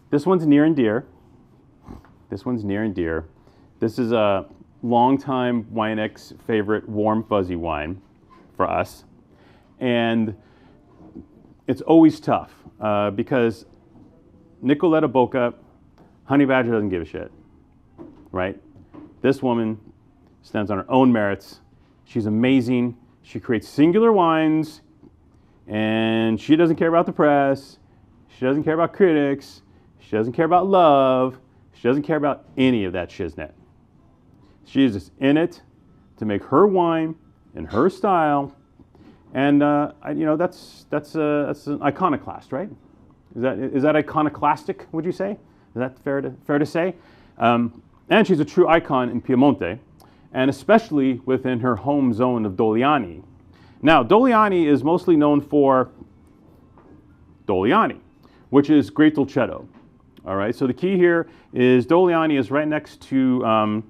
This one's near and dear. This one's near and dear. This is a longtime Winex favorite warm fuzzy wine for us. And it's always tough because Nicoletta Bocca, Honey Badger doesn't give a shit, right? This woman stands on her own merits. She's amazing. She creates singular wines, and she doesn't care about the press. She doesn't care about critics. She doesn't care about love. She doesn't care about any of that shiznit. She is just in it to make her wine in her style, and that's an iconoclast, right? Is that iconoclastic? Would you say? Is that fair to say? And she's a true icon in Piedmont, and especially within her home zone of Dogliani. Now, Dogliani is mostly known for Dogliani, which is Great Dolcetto. All right, so the key here is Dogliani is right next to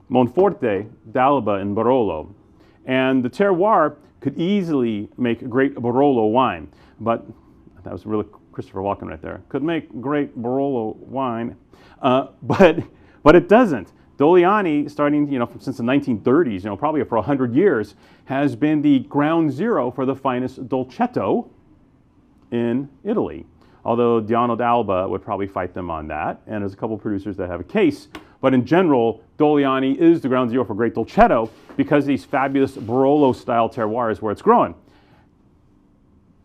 Monforte, d'Alba, and Barolo. And the terroir could easily make a great Barolo wine, but that was really Christopher Walken right there. Could make great Barolo wine, but it doesn't. Dogliani, starting since the 1930s, probably for 100 years, has been the ground zero for the finest Dolcetto in Italy. Although Diano d'Alba would probably fight them on that, and there's a couple producers that have a case. But in general, Dogliani is the ground zero for great Dolcetto because of these fabulous Barolo-style terroirs where it's growing.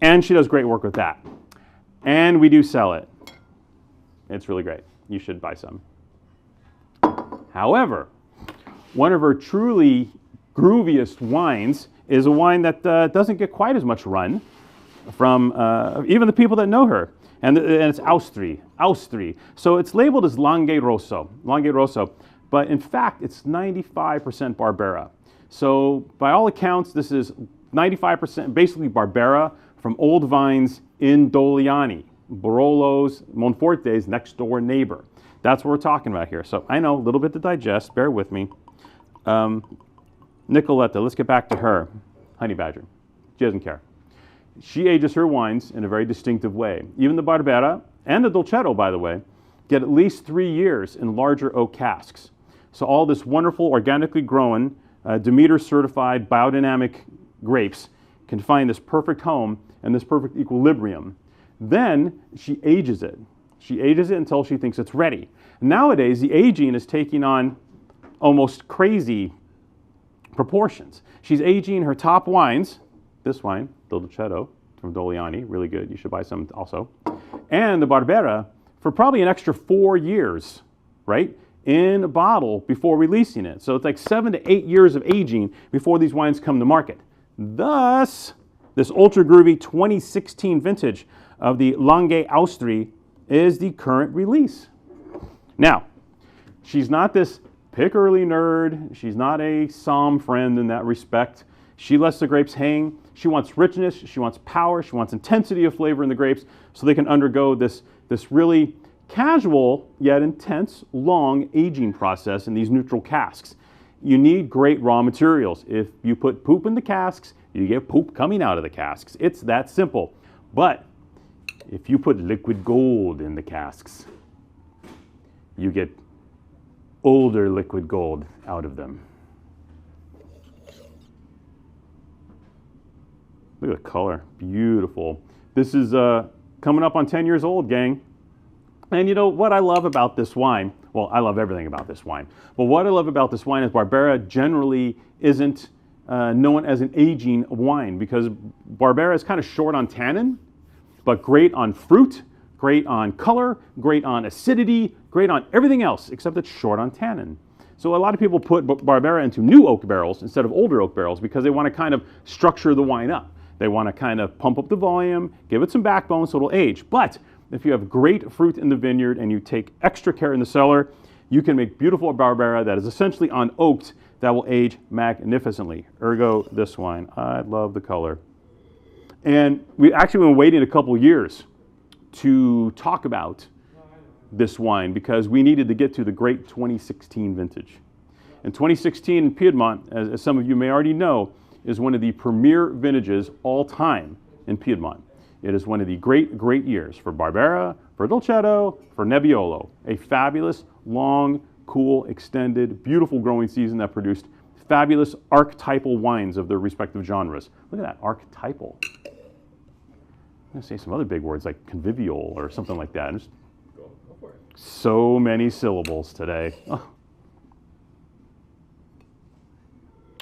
And she does great work with that. And we do sell it. It's really great. You should buy some. However, one of her truly grooviest wines is a wine that doesn't get quite as much run from even the people that know her. And it's Austri. So it's labeled as Langhe Rosso. But in fact, it's 95% Barbera. So by all accounts, this is 95% basically Barbera from old vines in Dogliani, Barolo's, Monforte's next door neighbor. That's what we're talking about here. So I know, a little bit to digest, bear with me. Nicoletta, let's get back to her. Honey Badger, she doesn't care. She ages her wines in a very distinctive way. Even the Barbera and the Dolcetto, by the way, get at least 3 years in larger oak casks. So all this wonderful, organically grown, Demeter certified biodynamic grapes can find this perfect home and this perfect equilibrium. Then she ages it. She ages it until she thinks it's ready. Nowadays, the aging is taking on almost crazy proportions. She's aging her top wines, this wine, Dolcetto from Dogliani, really good, you should buy some also, and the Barbera for probably an extra 4 years, right, in a bottle before releasing it. So it's like 7 to 8 years of aging before these wines come to market. Thus, this ultra groovy 2016 vintage of the Langhe Austri is the current release. Now, she's not this pick early nerd. She's not a somm friend in that respect. She lets the grapes hang. She wants richness. She wants power. She wants intensity of flavor in the grapes so they can undergo this really casual yet intense long aging process in these neutral casks. You need great raw materials. If you put poop in the casks, you get poop coming out of the casks. It's that simple. But if you put liquid gold in the casks, you get older liquid gold out of them. Look at the color, beautiful. This is coming up on 10 years old, gang. And you know what I love about this wine? Well, I love everything about this wine. But what I love about this wine is Barbera generally isn't known as an aging wine because Barbera is kind of short on tannin, but great on fruit, great on color, great on acidity, great on everything else except it's short on tannin. So a lot of people put Barbera into new oak barrels instead of older oak barrels because they want to kind of structure the wine up. They want to kind of pump up the volume, give it some backbone so it'll age. But if you have great fruit in the vineyard and you take extra care in the cellar, you can make beautiful Barbera that is essentially unoaked that will age magnificently. Ergo, this wine. I love the color. And we actually been waiting a couple years to talk about this wine because we needed to get to the great 2016 vintage. And 2016 in Piedmont, as some of you may already know, is one of the premier vintages all time in Piedmont. It is one of the great years for Barbera, for Dolcetto, for Nebbiolo. A fabulous, long, cool, extended, beautiful growing season that produced fabulous archetypal wines of their respective genres. Look at that, archetypal. I'm going to say some other big words like convivial or something like that. Just Go for it. so many syllables today. Oh.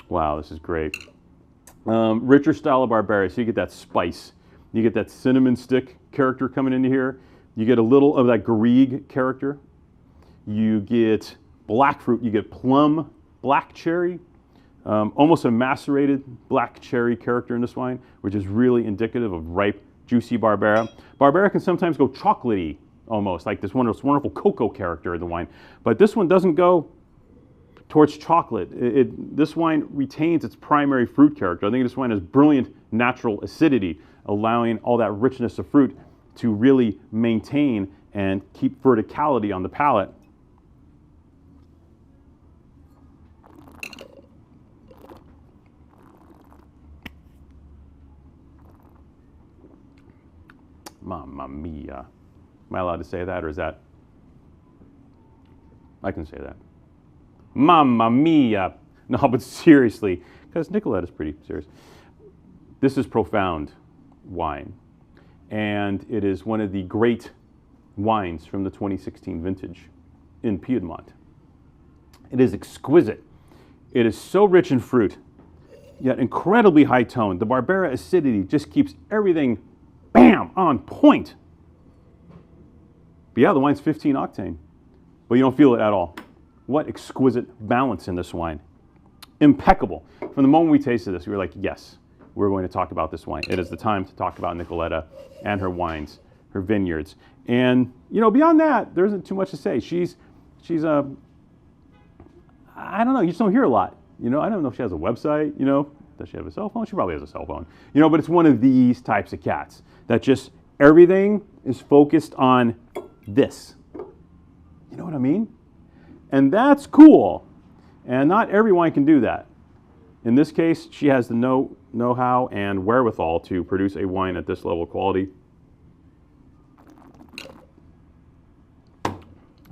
Wow, this is great. Richer style of Barbera, so you get that spice. You get that cinnamon stick character coming into here. You get a little of that Garrigue character. You get black fruit, you get plum, black cherry, almost a macerated black cherry character in this wine, which is really indicative of ripe, juicy Barbera. Barbera can sometimes go chocolatey, almost, like this wonderful cocoa character in the wine. But this one doesn't go towards chocolate. This wine retains its primary fruit character. I think this wine has brilliant natural acidity, allowing all that richness of fruit to really maintain and keep verticality on the palate. Mamma mia. Am I allowed to say that, or is that? I can say that. Mamma mia. No, but seriously, because Nicoletta is pretty serious. This is profound wine, and it is one of the great wines from the 2016 vintage in Piedmont. It is exquisite. It is so rich in fruit, yet incredibly high tone. The Barbera acidity just keeps everything, bam, on point. But yeah, the wine's 15 octane, but you don't feel it at all. What exquisite balance in this wine. Impeccable. From the moment we tasted this, we were like, yes, we're going to talk about this wine. It is the time to talk about Nicoletta and her wines, her vineyards. And, you know, beyond that, there isn't too much to say. She's I don't know, you just don't hear a lot. You know, I don't know if she has a website, you know. Does she have a cell phone? She probably has a cell phone. You know, but it's one of these types of cats that just, everything is focused on this. You know what I mean? And that's cool. And not every wine can do that. In this case, she has the know-how and wherewithal to produce a wine at this level of quality.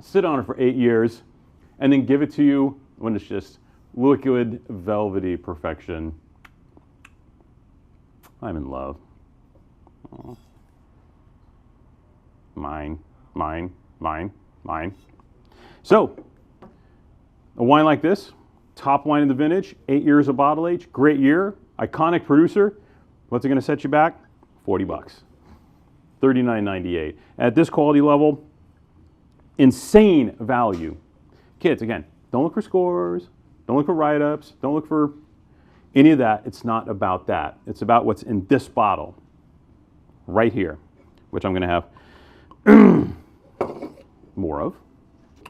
Sit on it for 8 years, and then give it to you when it's just liquid, velvety perfection. I'm in love. Aww. Mine, mine, mine, mine. So, a wine like this, top wine in the vintage, 8 years of bottle age, great year, iconic producer. What's it going to set you back? 40 bucks. $39.98. At this quality level, insane value. Kids, again, don't look for scores, don't look for write-ups, don't look for any of that. It's not about that. It's about what's in this bottle right here, which I'm going to have more of.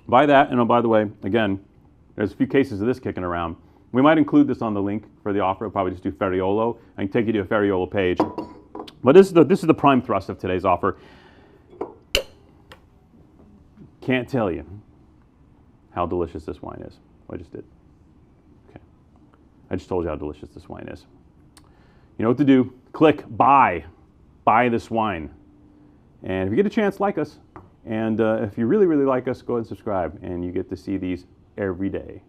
Buy that, and oh, by the way, again, there's a few cases of this kicking around. We might include this on the link for the offer. We'll probably just do Fereolo. I can take you to a Fereolo page. But this is the prime thrust of today's offer. Can't tell you how delicious this wine is. I just did. Okay. I just told you how delicious this wine is. You know what to do. Click buy. Buy this wine. And if you get a chance, like us. And if you really, really like us, go ahead and subscribe. And you get to see these every day.